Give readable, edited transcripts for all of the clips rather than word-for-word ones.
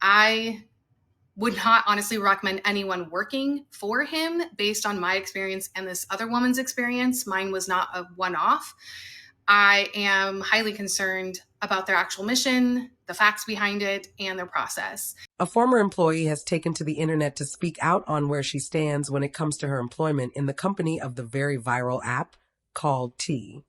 I would not honestly recommend anyone working for him based on my experience and this other woman's experience. Mine was not a one-off. I am highly concerned about their actual mission, the facts behind it, and their process. A former employee has taken to the internet to speak out on where she stands when it comes to her employment in the company of the very viral app called T.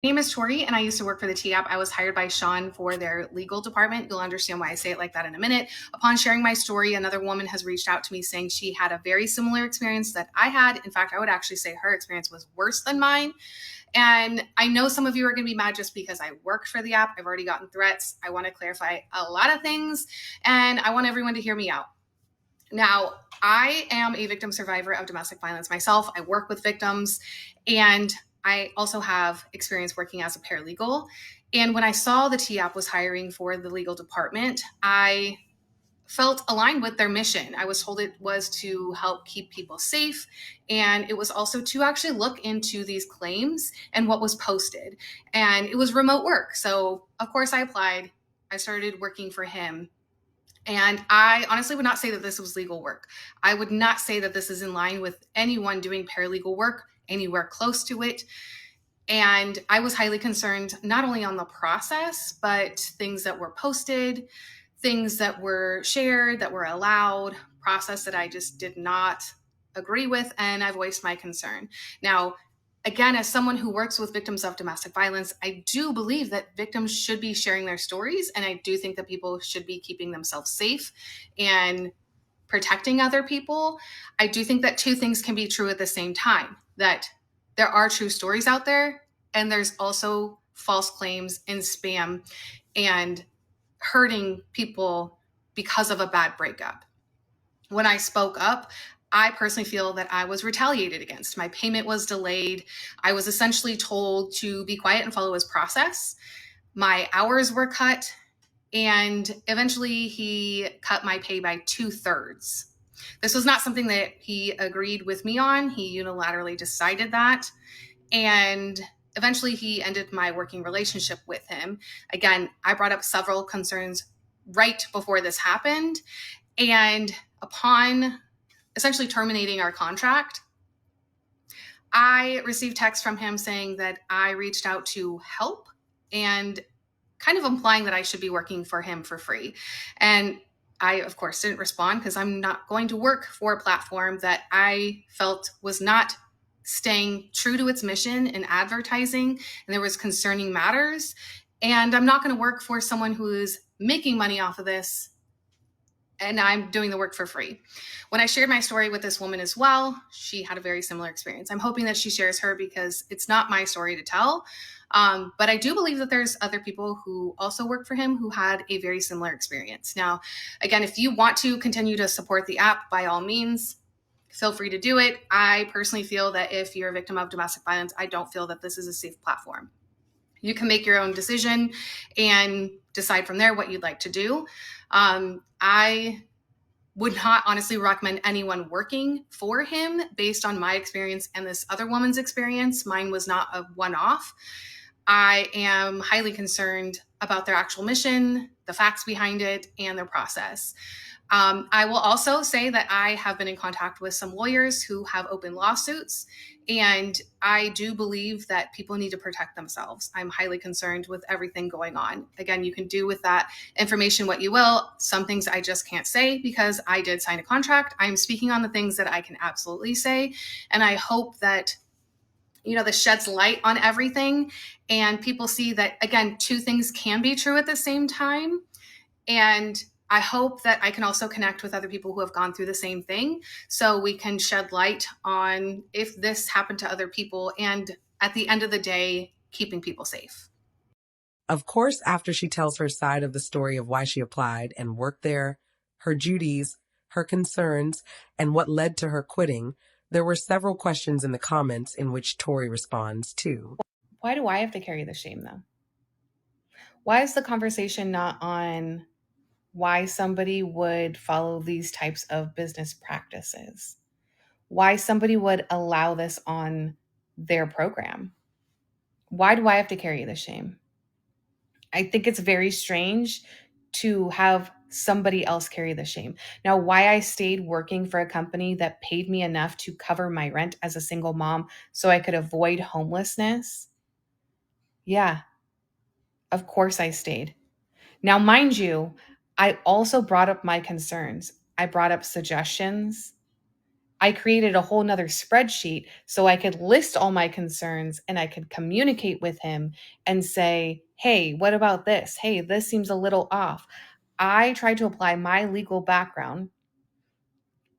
My name is Tori, and I used to work for the T app. I was hired by Sean for their legal department. You'll understand why I say it like that in a minute. Upon sharing my story, another woman has reached out to me saying she had a very similar experience that I had. In fact, I would actually say her experience was worse than mine. And I know some of you are going to be mad just because I worked for the app. I've already gotten threats. I want to clarify a lot of things, and I want everyone to hear me out. Now, I am a victim survivor of domestic violence myself. I work with victims, and I also have experience working as a paralegal. And when I saw the T app was hiring for the legal department, I felt aligned with their mission. I was told it was to help keep people safe, and it was also to actually look into these claims and what was posted. And it was remote work. So, of course, I applied. I started working for him. And I honestly would not say that this was legal work. I would not say that this is in line with anyone doing paralegal work anywhere close to it. And I was highly concerned not only on the process, but things that were posted, things that were shared, that were allowed, process that I just did not agree with, and I voiced my concern. Now, again, as someone who works with victims of domestic violence, I do believe that victims should be sharing their stories, and I do think that people should be keeping themselves safe and protecting other people. I do think that two things can be true at the same time, that there are true stories out there, and there's also false claims and spam and hurting people because of a bad breakup. When I spoke up, I personally feel that I was retaliated against. My payment was delayed. I was essentially told to be quiet and follow his process. My hours were cut, and eventually he cut my pay by 2/3. This was not something that he agreed with me on. He unilaterally decided that. And eventually he ended my working relationship with him. Again, I brought up several concerns right before this happened. And upon essentially terminating our contract, I received text from him saying that I reached out to help and kind of implying that I should be working for him for free. And I, of course, didn't respond because I'm not going to work for a platform that I felt was not staying true to its mission in advertising, and there was concerning matters. And I'm not going to work for someone who is making money off of this, and I'm doing the work for free. When I shared my story with this woman as well, she had a very similar experience. I'm hoping that she shares her because it's not my story to tell. But I do believe that there's other people who also work for him who had a very similar experience. Now, again, if you want to continue to support the app, by all means, feel free to do it. I personally feel that if you're a victim of domestic violence, I don't feel that this is a safe platform. You can make your own decision and decide from there what you'd like to do. I would not honestly recommend anyone working for him based on my experience and this other woman's experience. Mine was not a one-off. I am highly concerned about their actual mission, the facts behind it, and their process. I will also say that I have been in contact with some lawyers who have open lawsuits, and I do believe that people need to protect themselves. I'm highly concerned with everything going on. Again, you can do with that information what you will. Some things I just can't say because I did sign a contract. I'm speaking on the things that I can absolutely say, and I hope that this sheds light on everything and people see that, again, two things can be true at the same time. And I hope that I can also connect with other people who have gone through the same thing so we can shed light on if this happened to other people and at the end of the day, keeping people safe. Of course, after she tells her side of the story of why she applied and worked there, her duties, her concerns, and what led to her quitting, there were several questions in the comments in which Tori responds to. Why do I have to carry the shame though? Why is the conversation not on why somebody would follow these types of business practices? Why somebody would allow this on their program? Why do I have to carry the shame? I think it's very strange to have somebody else carry the shame. Now, why I stayed working for a company that paid me enough to cover my rent as a single mom so I could avoid homelessness? Yeah, of course I stayed. Now, mind you, I also brought up my concerns. I brought up suggestions. I created a whole nother spreadsheet so I could list all my concerns and I could communicate with him and say, hey, what about this? Hey, this seems a little off. I tried to apply my legal background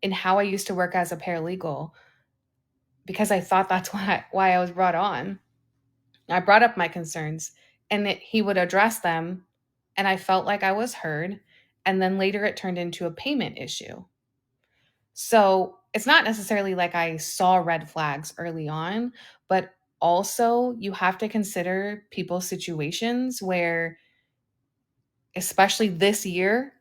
in how I used to work as a paralegal because I thought that's why I was brought on. I brought up my concerns and he would address them, and I felt like I was heard. And then later it turned into a payment issue. So it's not necessarily like I saw red flags early on, but also you have to consider people's situations where, especially this year,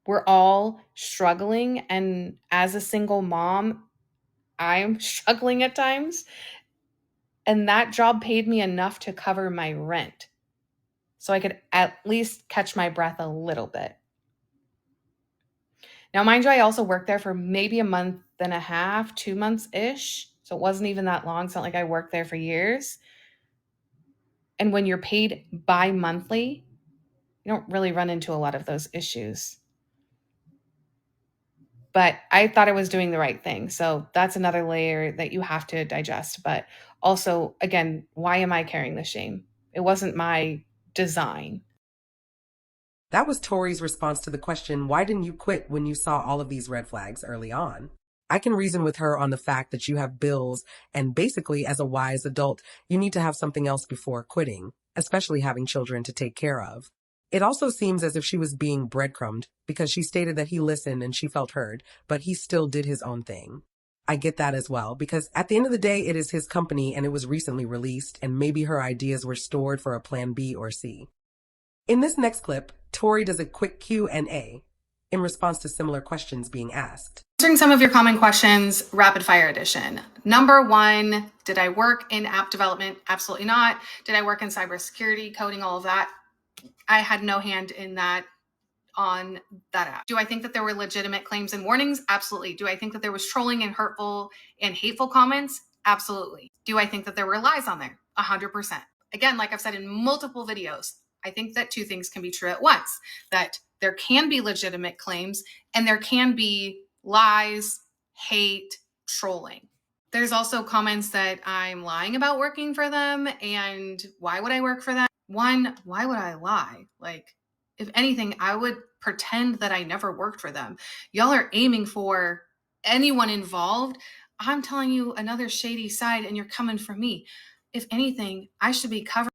we're all struggling. And as a single mom, I'm struggling at times. And that job paid me enough to cover my rent so I could at least catch my breath a little bit. Now, mind you, I also worked there for maybe a month and a half, 2 months ish. So it wasn't even that long. It's not like I worked there for years. And when you're paid bi monthly, you don't really run into a lot of those issues. But I thought I was doing the right thing. So that's another layer that you have to digest. But also, again, why am I carrying the shame? It wasn't my design. That was Tori's response to the question, why didn't you quit when you saw all of these red flags early on? I can reason with her on the fact that you have bills, and basically, as a wise adult, you need to have something else before quitting, especially having children to take care of. It also seems as if she was being breadcrumbed because she stated that he listened and she felt heard, but he still did his own thing. I get that as well, because at the end of the day, it is his company and it was recently released, and maybe her ideas were stored for a plan B or C. In this next clip, Tori does a quick Q&A in response to similar questions being asked. Answering some of your common questions, rapid fire edition. Number one, did I work in app development? Absolutely not. Did I work in cybersecurity, coding, all of that? I had no hand in that on that app. Do I think that there were legitimate claims and warnings? Absolutely. Do I think that there was trolling and hurtful and hateful comments? Absolutely. Do I think that there were lies on there? 100%. Again, like I've said in multiple videos, I think that two things can be true at once, that there can be legitimate claims and there can be lies, hate, trolling. There's also comments that I'm lying about working for them, and why would I work for them? One, why would I lie? Like, if anything, I would pretend that I never worked for them. Y'all are aiming for anyone involved. I'm telling you another shady side, and you're coming for me. If anything, I should be covering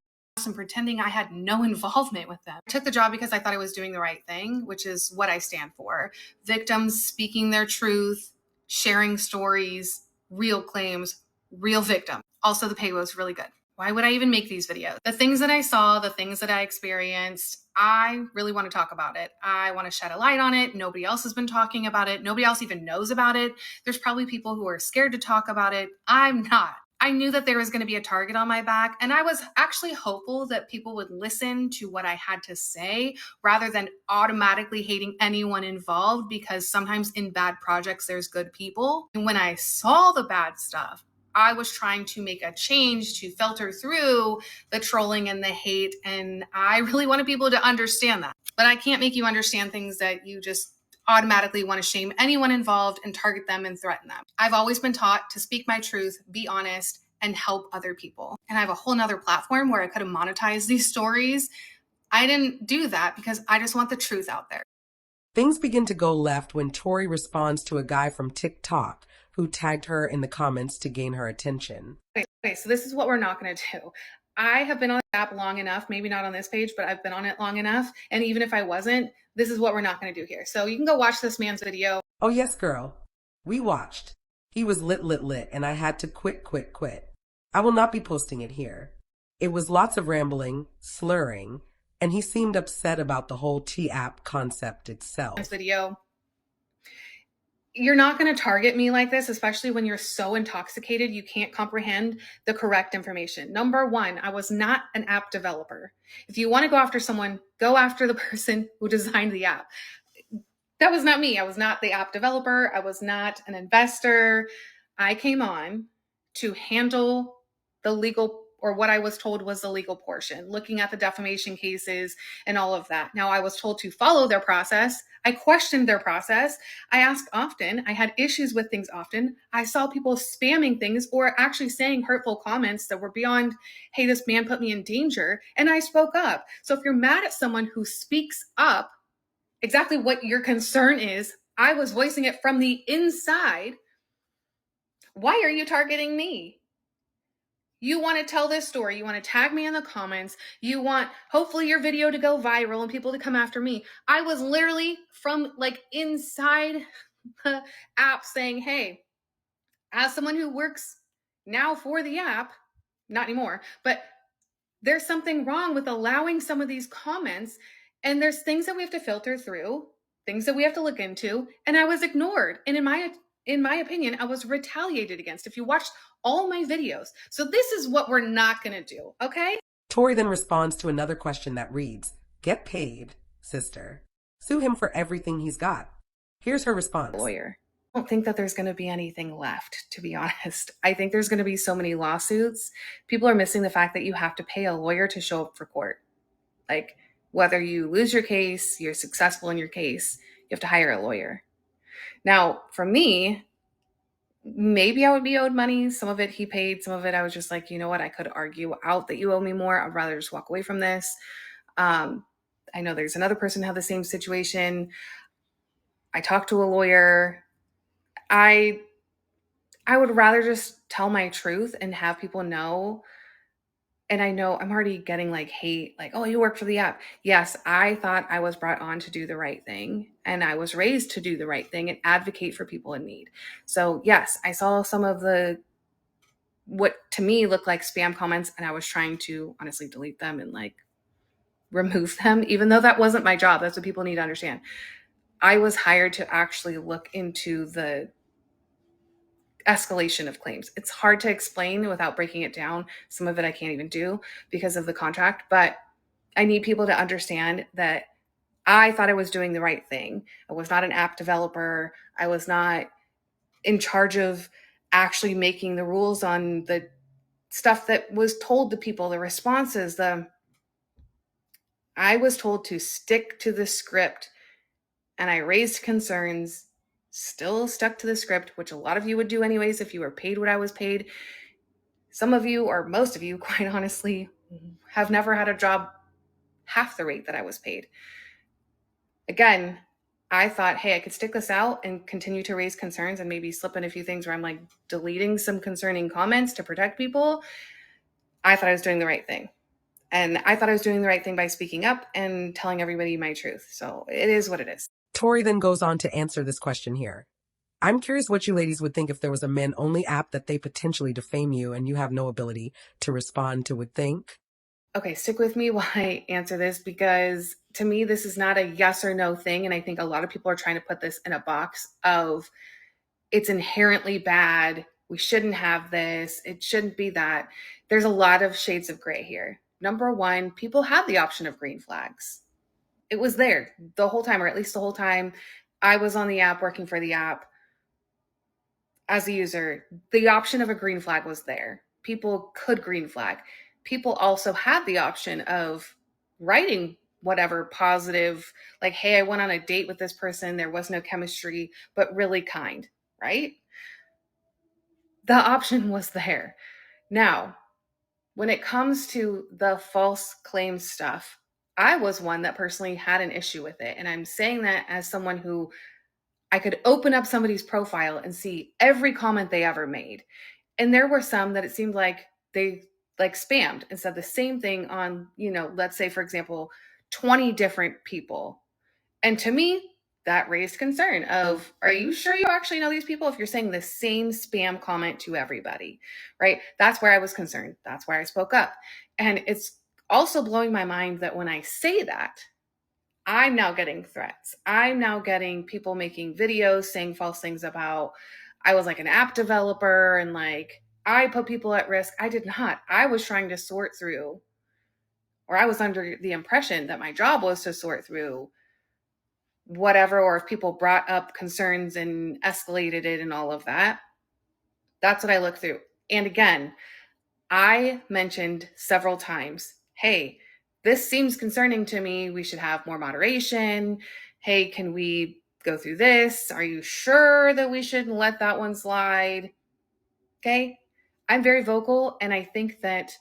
and pretending I had no involvement with them. I took the job because I thought I was doing the right thing, which is what I stand for. Victims speaking their truth, sharing stories, real claims, real victims. Also, the pay was really good. Why would I even make these videos? The things that I saw, the things that I experienced, I really want to talk about it. I want to shed a light on it. Nobody else has been talking about it. Nobody else even knows about it. There's probably people who are scared to talk about it. I'm not. I knew that there was going to be a target on my back, and I was actually hopeful that people would listen to what I had to say rather than automatically hating anyone involved, because sometimes in bad projects, there's good people. And when I saw the bad stuff, I was trying to make a change to filter through the trolling and the hate, and I really wanted people to understand that. But I can't make you understand things that you just automatically want to shame anyone involved and target them and threaten them. I've always been taught to speak my truth, be honest, and help other people. And I have a whole nother platform where I could have monetized these stories. I didn't do that because I just want the truth out there. Things begin to go left when Tori responds to a guy from TikTok who tagged her in the comments to gain her attention. Okay, so this is what we're not going to do. I have been on the app long enough, maybe not on this page, but I've been on it long enough. And even if I wasn't, this is what we're not going to do here. So you can go watch this man's video. Oh, yes, girl. We watched. He was lit, and I had to quit. I will not be posting it here. It was lots of rambling, slurring, and he seemed upset about the whole T-app concept itself. This video. You're not going to target me like this, especially when you're so intoxicated you can't comprehend the correct information. Number one, I was not an app developer. If you want to go after someone, go after the person who designed the app. That was not me. I was not the app developer. I was not an investor. I came on to handle the legal, or what I was told was the legal portion, looking at the defamation cases and all of that. Now, I was told to follow their process. I questioned their process. I asked often. I had issues with things often. I saw people spamming things or actually saying hurtful comments that were beyond, hey, this man put me in danger. And I spoke up. So if you're mad at someone who speaks up, exactly what your concern is, I was voicing it from the inside. Why are you targeting me? You want to tell this story. You want to tag me in the comments. You want, hopefully, your video to go viral and people to come after me. I was literally from like inside the app saying, hey, as someone who works now for the app, not anymore, but there's something wrong with allowing some of these comments, and there's things that we have to filter through, things that we have to look into, and I was ignored. And in my opinion, I was retaliated against. If you watched all my videos. So this is what we're not going to do, okay? Tori then responds to another question that reads, "Get paid, sister. Sue him for everything he's got." Here's her response. Lawyer. I don't think that there's going to be anything left, to be honest. I think there's going to be so many lawsuits. People are missing the fact that you have to pay a lawyer to show up for court. Like, whether you lose your case, you're successful in your case, you have to hire a lawyer. Now, for me, maybe I would be owed money. Some of it he paid, some of it I was just like, you know what, I could argue out that you owe me more. I'd rather just walk away from this. I know there's another person who had the same situation. I talked to a lawyer. I would rather just tell my truth and have people know. And I know I'm already getting like hate, like, oh, you work for the app. Yes, I thought I was brought on to do the right thing. And I was raised to do the right thing and advocate for people in need. So, yes, I saw some of the, what to me looked like spam comments, and I was trying to honestly delete them and like remove them, even though that wasn't my job. That's what people need to understand. I was hired to actually look into the escalation of claims. It's hard to explain without breaking it down. Some of it I can't even do because of the contract, but I need people to understand that I thought I was doing the right thing. I was not an app developer. I was not in charge of actually making the rules on the stuff that was told to people, the responses, I was told to stick to the script, and I raised concerns, still stuck to the script, which a lot of you would do anyways if you were paid what I was paid. Some of you, or most of you, quite honestly, have never had a job half the rate that I was paid. Again, I thought, hey, I could stick this out and continue to raise concerns and maybe slip in a few things where I'm like deleting some concerning comments to protect people. I thought I was doing the right thing. And I thought I was doing the right thing by speaking up and telling everybody my truth. So it is what it is. Tori then goes on to answer this question here. "I'm curious what you ladies would think if there was a men-only app that they potentially defame you and you have no ability to respond to would think." Okay, stick with me while I answer this, because to me, this is not a yes or no thing. And I think a lot of people are trying to put this in a box of it's inherently bad. We shouldn't have this. It shouldn't be that. There's a lot of shades of gray here. Number one, people had the option of green flags. It was there the whole time, or at least the whole time I was on the app, working for the app as a user. The option of a green flag was there. People could green flag. People also had the option of writing whatever positive, like, hey, I went on a date with this person. There was no chemistry, but really kind, right? The option was there. Now, when it comes to the false claim stuff, I was one that personally had an issue with it. And I'm saying that as someone who, I could open up somebody's profile and see every comment they ever made. And there were some that it seemed like they like spammed and said the same thing on, let's say, for example, 20 different people. And to me, that raised concern of, are you sure you actually know these people if you're saying the same spam comment to everybody, right? That's where I was concerned. That's why I spoke up. And it's also blowing my mind that when I say that, I'm now getting threats. I'm now getting people making videos saying false things about, I was like an app developer and like I put people at risk. I did not. I was trying to sort through, or I was under the impression that my job was to sort through whatever, or if people brought up concerns and escalated it and all of that. That's what I look through. And again, I mentioned several times, hey, this seems concerning to me. We should have more moderation. Hey, can we go through this? Are you sure that we should let that one slide? Okay. I'm very vocal. And I think that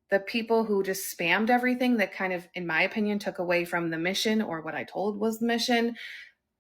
the people who just spammed everything that kind of, in my opinion, took away from the mission or what I told was the mission,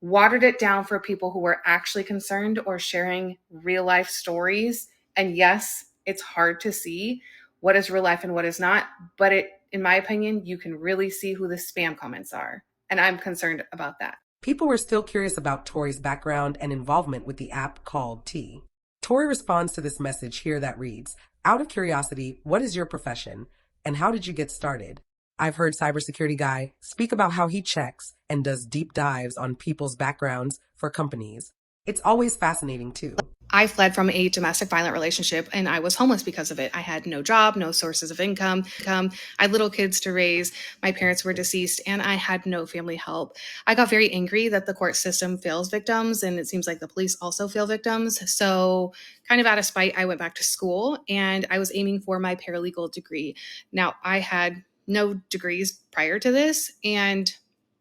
watered it down for people who were actually concerned or sharing real life stories. And yes, it's hard to see what is real life and what is not, but in my opinion, you can really see who the spam comments are. And I'm concerned about that. People were still curious about Tori's background and involvement with the app called T. Tori responds to this message here that reads, out of curiosity, what is your profession and how did you get started? I've heard cybersecurity guy speak about how he checks and does deep dives on people's backgrounds for companies. It's always fascinating too. I fled from a domestic violent relationship and I was homeless because of it. I had no job, no sources of income. I had little kids to raise. My parents were deceased and I had no family help. I got very angry that the court system fails victims and it seems like the police also fail victims. So, kind of out of spite, I went back to school and I was aiming for my paralegal degree. Now, I had no degrees prior to this. And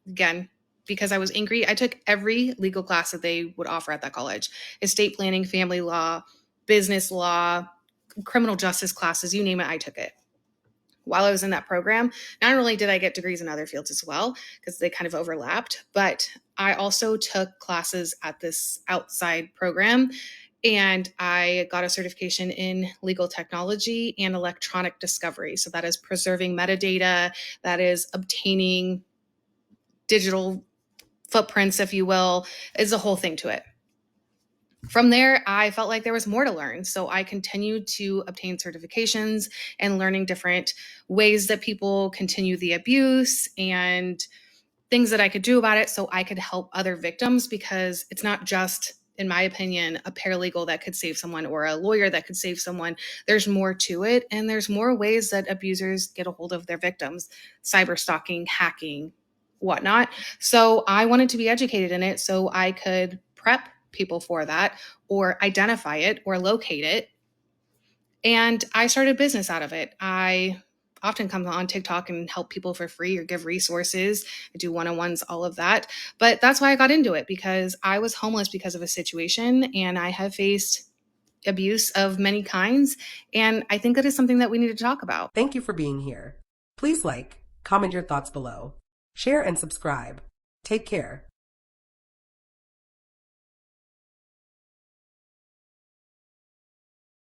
again, because I was angry, I took every legal class that they would offer at that college: estate planning, family law, business law, criminal justice classes, you name it, I took it. While I was in that program, not only did I get degrees in other fields as well, because they kind of overlapped, but I also took classes at this outside program and I got a certification in legal technology and electronic discovery. So that is preserving metadata, that is obtaining digital footprints, if you will, is a whole thing to it. From there, I felt like there was more to learn. So I continued to obtain certifications and learning different ways that people continue the abuse and things that I could do about it so I could help other victims, because it's not just, in my opinion, a paralegal that could save someone or a lawyer that could save someone. There's more to it. And there's more ways that abusers get a hold of their victims: cyber stalking, hacking, whatnot. So I wanted to be educated in it so I could prep people for that or identify it or locate it. And I started a business out of it. I often come on TikTok and help people for free or give resources. I do one-on-ones, all of that. But that's why I got into it, because I was homeless because of a situation and I have faced abuse of many kinds. And I think that is something that we need to talk about. Thank you for being here. Please like, comment your thoughts below, share and subscribe. Take care.